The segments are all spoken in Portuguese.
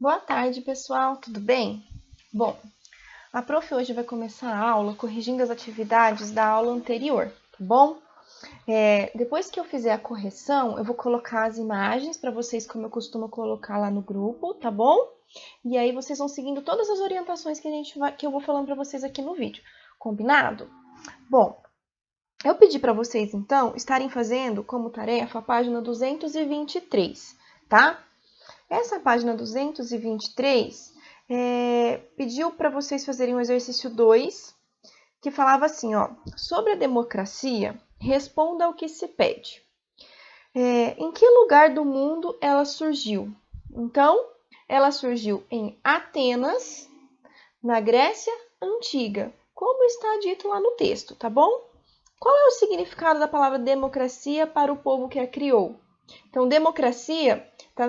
Boa tarde, pessoal, tudo bem? Bom, a prof hoje vai começar a aula corrigindo as atividades da aula anterior, tá bom? Depois que eu fizer a correção, eu vou colocar as imagens para vocês, como eu costumo colocar lá no grupo, tá bom? E aí vocês vão seguindo todas as orientações que eu vou falando para vocês aqui no vídeo, combinado? Bom, eu pedi para vocês, então, estarem fazendo como tarefa a página 223, tá? Essa página 223 pediu para vocês fazerem o exercício 2, que falava assim, ó, sobre a democracia, responda ao que se pede. Em que lugar do mundo ela surgiu? Então, ela surgiu em Atenas, na Grécia Antiga, como está dito lá no texto, tá bom? Qual é o significado da palavra democracia para o povo que a criou? Então, democracia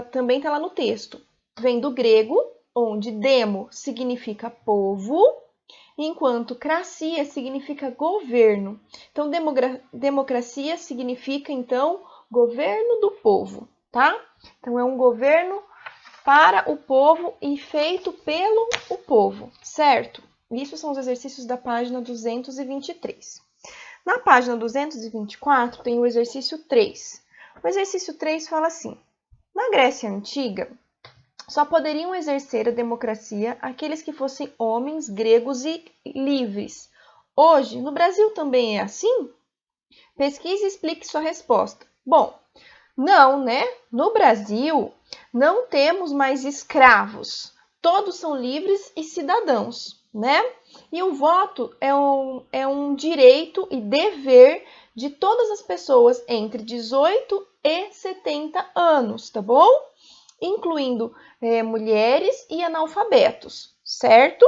também está lá no texto. Vem do grego, onde demo significa povo, enquanto cracia significa governo. Então, democracia significa, então, governo do povo, tá? Então, é um governo para o povo e feito pelo o povo, certo? Isso são os exercícios da página 223. Na página 224 tem o exercício 3. O exercício 3 fala assim: na Grécia Antiga, só poderiam exercer a democracia aqueles que fossem homens gregos e livres. Hoje, no Brasil também é assim? Pesquise e explique sua resposta. Bom, não, né? No Brasil, não temos mais escravos. Todos são livres e cidadãos, né? E o voto é um direito e dever de todas as pessoas entre 18 e 70 anos, tá bom? Incluindo mulheres e analfabetos, certo?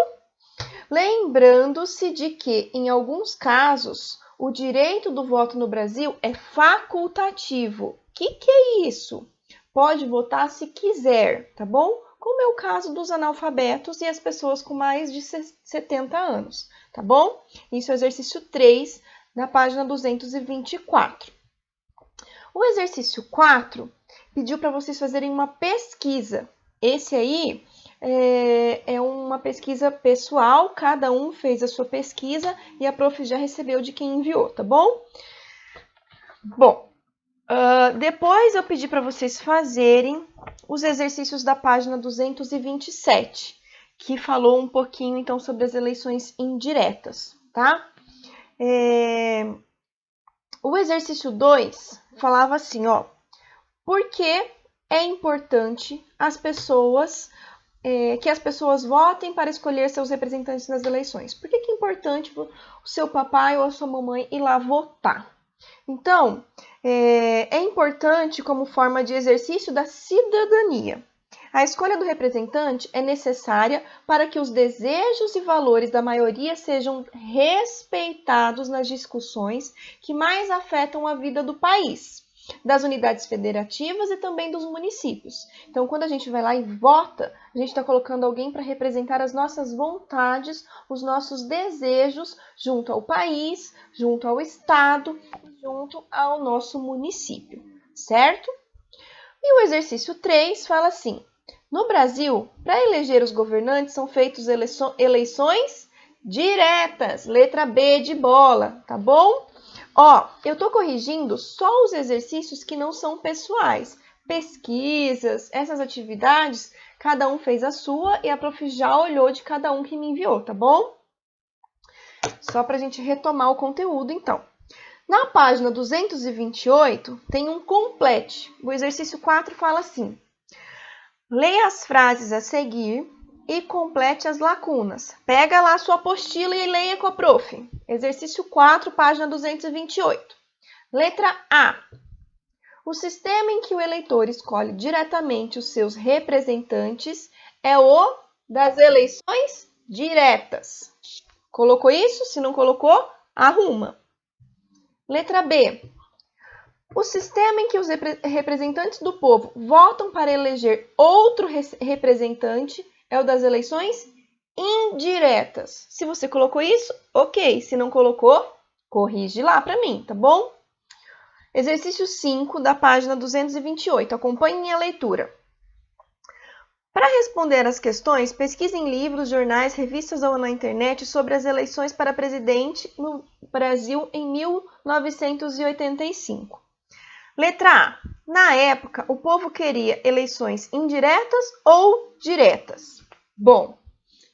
Lembrando-se de que, em alguns casos, o direito do voto no Brasil é facultativo. O que é isso? Pode votar se quiser, tá bom? Como é o caso dos analfabetos e as pessoas com mais de 70 anos, tá bom? Isso é o exercício 3, na página 224. O exercício 4 pediu para vocês fazerem uma pesquisa. Esse aí é uma pesquisa pessoal, cada um fez a sua pesquisa e a prof já recebeu de quem enviou, tá bom? Bom, depois eu pedi para vocês fazerem os exercícios da página 227, que falou um pouquinho, então, sobre as eleições indiretas, tá? O exercício 2 falava assim, ó, por que é importante que as pessoas votem para escolher seus representantes nas eleições? Por que é importante o seu papai ou a sua mamãe ir lá votar? Então, é importante como forma de exercício da cidadania. A escolha do representante é necessária para que os desejos e valores da maioria sejam respeitados nas discussões que mais afetam a vida do país, das unidades federativas e também dos municípios. Então, quando a gente vai lá e vota, a gente está colocando alguém para representar as nossas vontades, os nossos desejos junto ao país, junto ao estado, junto ao nosso município, certo? E o exercício 3 fala assim: no Brasil, para eleger os governantes são feitas eleições diretas, letra B de bola, tá bom? Ó, eu tô corrigindo só os exercícios que não são pessoais. Pesquisas, essas atividades, cada um fez a sua e a prof já olhou de cada um que me enviou, tá bom? Só pra gente retomar o conteúdo, então. Na página 228, tem um complete. O exercício 4 fala assim: leia as frases a seguir e complete as lacunas. Pega lá a sua apostila e leia com a prof. Exercício 4, página 228. Letra A. O sistema em que o eleitor escolhe diretamente os seus representantes é o das eleições diretas. Colocou isso? Se não colocou, arruma. Letra B. O sistema em que os representantes do povo votam para eleger outro representante é o das eleições indiretas. Se você colocou isso, ok. Se não colocou, corrige lá para mim, tá bom? Exercício 5 da página 228. Acompanhem a leitura. Para responder às questões, pesquise em livros, jornais, revistas ou na internet sobre as eleições para presidente no Brasil em 1985. Letra A. Na época, o povo queria eleições indiretas ou diretas? Bom,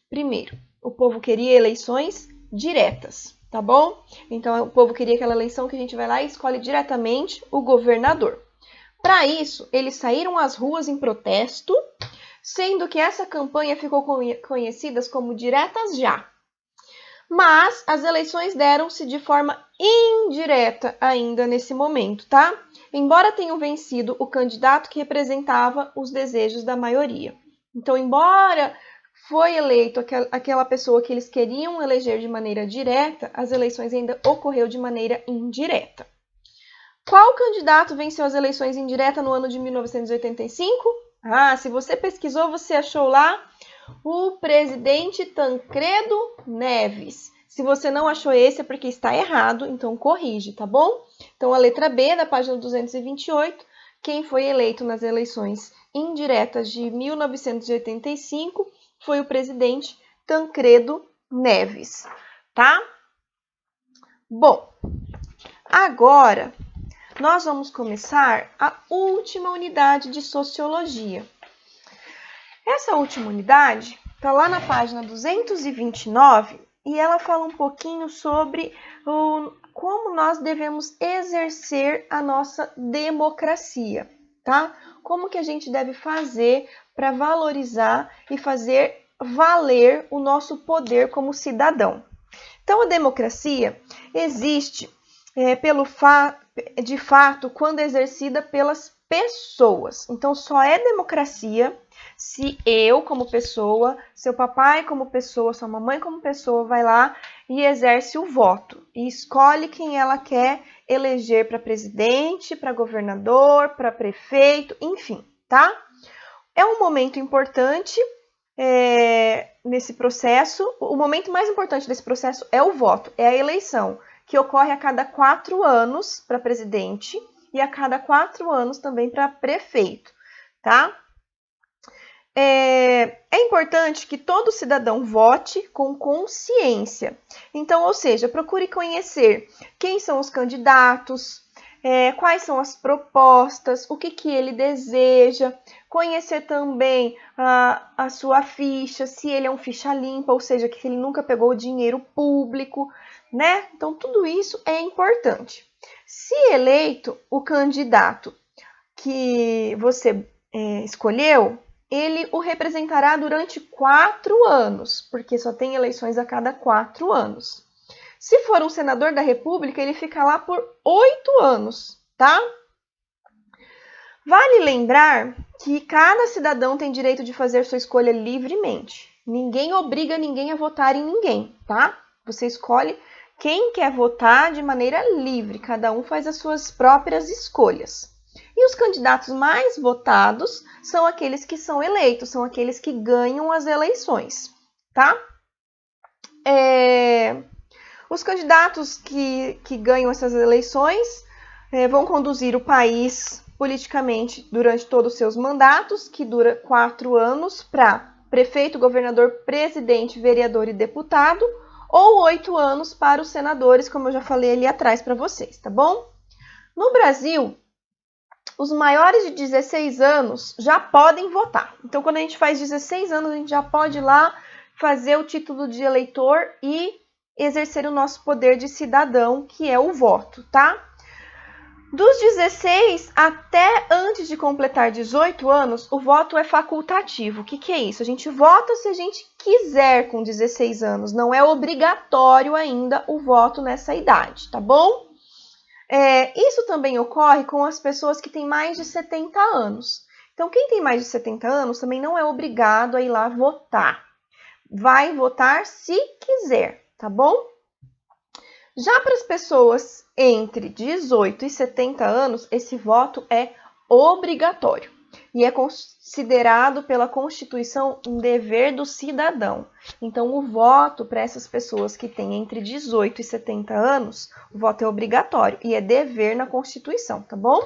primeiro, o povo queria eleições diretas, tá bom? Então, o povo queria aquela eleição que a gente vai lá e escolhe diretamente o governador. Para isso, eles saíram às ruas em protesto, sendo que essa campanha ficou conhecida como Diretas Já. Mas as eleições deram-se de forma indireta ainda nesse momento, tá? Embora tenham vencido o candidato que representava os desejos da maioria. Então, embora foi eleito aquela pessoa que eles queriam eleger de maneira direta, as eleições ainda ocorreu de maneira indireta. Qual candidato venceu as eleições indiretas no ano de 1985? Se você pesquisou, você achou lá o presidente Tancredo Neves. Se você não achou esse, é porque está errado, então corrige, tá bom? Então, a letra B, da página 228, quem foi eleito nas eleições indiretas de 1985 foi o presidente Tancredo Neves, tá? Bom, agora nós vamos começar a última unidade de sociologia. Essa última unidade está lá na página 229 e ela fala um pouquinho sobre como nós devemos exercer a nossa democracia, tá? Como que a gente deve fazer para valorizar e fazer valer o nosso poder como cidadão. Então, a democracia existe de fato quando exercida pelas pessoas. Então, só é democracia se eu, como pessoa, seu papai como pessoa, sua mamãe como pessoa, vai lá e exerce o voto e escolhe quem ela quer eleger para presidente, para governador, para prefeito, enfim, tá? É um momento importante nesse processo. O momento mais importante desse processo é o voto, é a eleição, que ocorre a cada 4 anos para presidente e a cada 4 anos também para prefeito, tá? É importante que todo cidadão vote com consciência. Então, ou seja, procure conhecer quem são os candidatos, quais são as propostas, o que ele deseja, conhecer também a sua ficha, se ele é um ficha limpa, ou seja, que ele nunca pegou dinheiro público, né? Então, tudo isso é importante. Se eleito o candidato que você escolheu, ele o representará durante 4 anos, porque só tem eleições a cada 4 anos. Se for um senador da República, ele fica lá por 8 anos, tá? Vale lembrar que cada cidadão tem direito de fazer sua escolha livremente. Ninguém obriga ninguém a votar em ninguém, tá? Você escolhe quem quer votar de maneira livre, cada um faz as suas próprias escolhas. E os candidatos mais votados são aqueles que são eleitos, são aqueles que ganham as eleições, tá? Os candidatos que ganham essas eleições vão conduzir o país politicamente durante todos os seus mandatos, que dura 4 anos, para prefeito, governador, presidente, vereador e deputado, ou 8 anos para os senadores, como eu já falei ali atrás para vocês, tá bom? No Brasil, os maiores de 16 anos já podem votar. Então, quando a gente faz 16 anos, a gente já pode ir lá fazer o título de eleitor e exercer o nosso poder de cidadão, que é o voto, tá? Dos 16 até antes de completar 18 anos, o voto é facultativo. O que é isso? A gente vota se a gente quiser com 16 anos. Não é obrigatório ainda o voto nessa idade, tá bom? Isso também ocorre com as pessoas que têm mais de 70 anos. Então, quem tem mais de 70 anos também não é obrigado a ir lá votar. Vai votar se quiser, tá bom? Já para as pessoas entre 18 e 70 anos, esse voto é obrigatório e é considerado pela Constituição um dever do cidadão. Então, o voto para essas pessoas que têm entre 18 e 70 anos, o voto é obrigatório e é dever na Constituição, tá bom?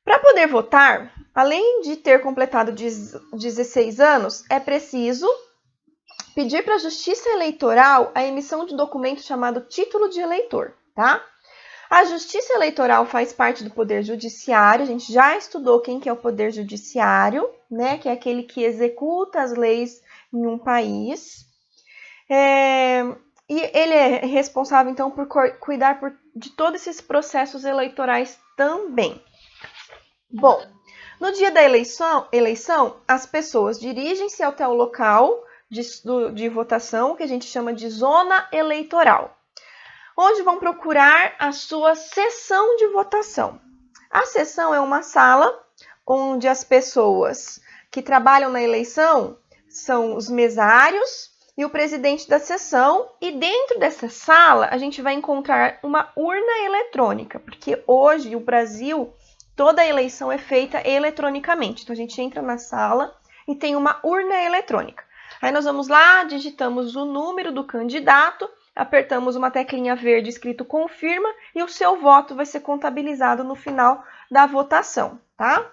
Para poder votar, além de ter completado 16 anos, é preciso pedir para a Justiça Eleitoral a emissão de documento chamado título de eleitor, tá? A Justiça Eleitoral faz parte do Poder Judiciário, a gente já estudou quem que é o Poder Judiciário, né? Que é aquele que executa as leis em um país. E ele é responsável, então, por cuidar de todos esses processos eleitorais também. Bom, no dia da eleição as pessoas dirigem-se até o local de votação, que a gente chama de zona eleitoral, onde vão procurar a sua sessão de votação. A sessão é uma sala onde as pessoas que trabalham na eleição são os mesários e o presidente da sessão, e dentro dessa sala a gente vai encontrar uma urna eletrônica, porque hoje o Brasil, toda a eleição é feita eletronicamente. Então a gente entra na sala e tem uma urna eletrônica. Aí nós vamos lá, digitamos o número do candidato, apertamos uma teclinha verde escrito confirma e o seu voto vai ser contabilizado no final da votação, tá?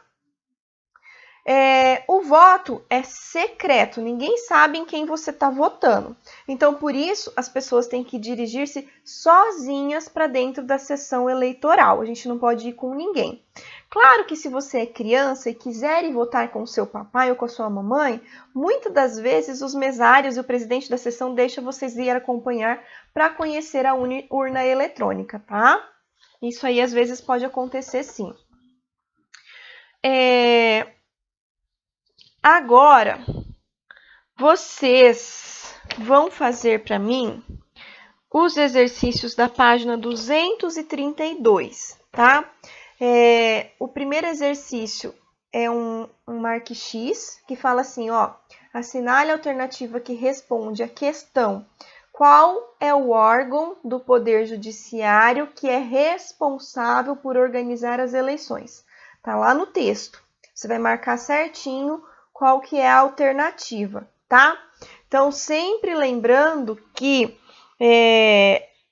O voto é secreto, ninguém sabe em quem você está votando. Então, por isso, as pessoas têm que dirigir-se sozinhas para dentro da sessão eleitoral. A gente não pode ir com ninguém. Claro que se você é criança e quiser ir votar com o seu papai ou com a sua mamãe, muitas das vezes os mesários e o presidente da sessão deixam vocês ir acompanhar para conhecer a urna eletrônica, tá? Isso aí às vezes pode acontecer sim. Agora, vocês vão fazer para mim os exercícios da página 232, tá? O primeiro exercício é um marque X, que fala assim, ó, assinale a alternativa que responde à questão: qual é o órgão do Poder Judiciário que é responsável por organizar as eleições? Tá lá no texto. Você vai marcar certinho qual que é a alternativa, tá? Então, sempre lembrando que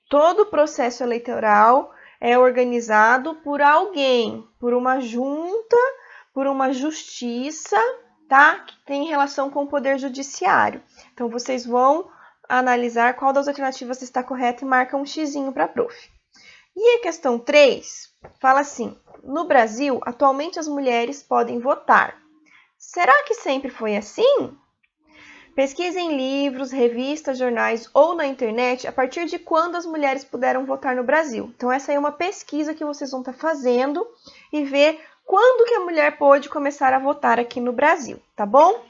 todo o processo eleitoral é organizado por alguém, por uma junta, por uma justiça, tá? Que tem relação com o Poder Judiciário. Então, vocês vão analisar qual das alternativas está correta e marca um xizinho para a prof. E a questão 3 fala assim: no Brasil, atualmente as mulheres podem votar. Será que sempre foi assim? Pesquise em livros, revistas, jornais ou na internet a partir de quando as mulheres puderam votar no Brasil. Então, essa é uma pesquisa que vocês vão estar fazendo e ver quando que a mulher pôde começar a votar aqui no Brasil, tá bom?